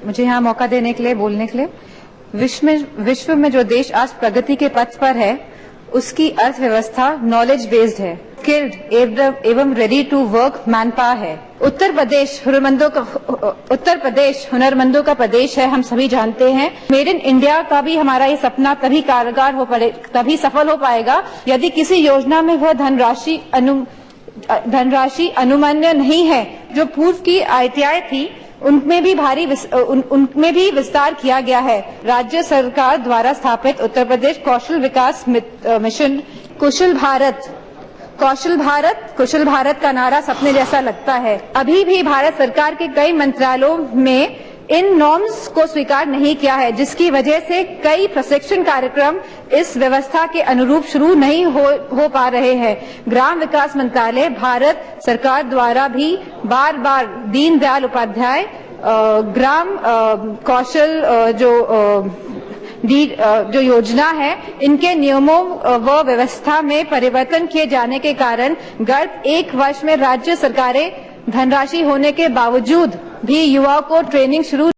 मुझे यहाँ मौका देने के लिए, बोलने के लिए। विश्व में जो देश आज प्रगति के पथ पर है, उसकी अर्थव्यवस्था नॉलेज बेस्ड है, स्किल्ड एवं ready to work man power है। उत्तर प्रदेश हुनरमंदों का प्रदेश है, हम सभी जानते हैं। मेड इन इंडिया का भी हमारा ये सपना तभी सफल हो पाएगा यदि किसी योजना में वह धनराशि अनुमन्य नहीं है। जो पूर्व की ITI थी, उनमें भी विस्तार किया गया है। राज्य सरकार द्वारा स्थापित उत्तर प्रदेश कौशल विकास मिशन कौशल भारत का नारा सपने जैसा लगता है। अभी भी भारत सरकार के कई मंत्रालयों में इन नॉर्म्स को स्वीकार नहीं किया है, जिसकी वजह से कई प्रशिक्षण कार्यक्रम इस व्यवस्था के अनुरूप शुरू नहीं हो पा रहे हैं। ग्राम विकास मंत्रालय भारत सरकार द्वारा भी बार बार दीनदयाल उपाध्याय ग्राम कौशल जो योजना है, इनके नियमों व व्यवस्था में परिवर्तन किए जाने के कारण गत 1 वर्ष में राज्य सरकारें धनराशि होने के बावजूद भी युवाओं को ट्रेनिंग शुरू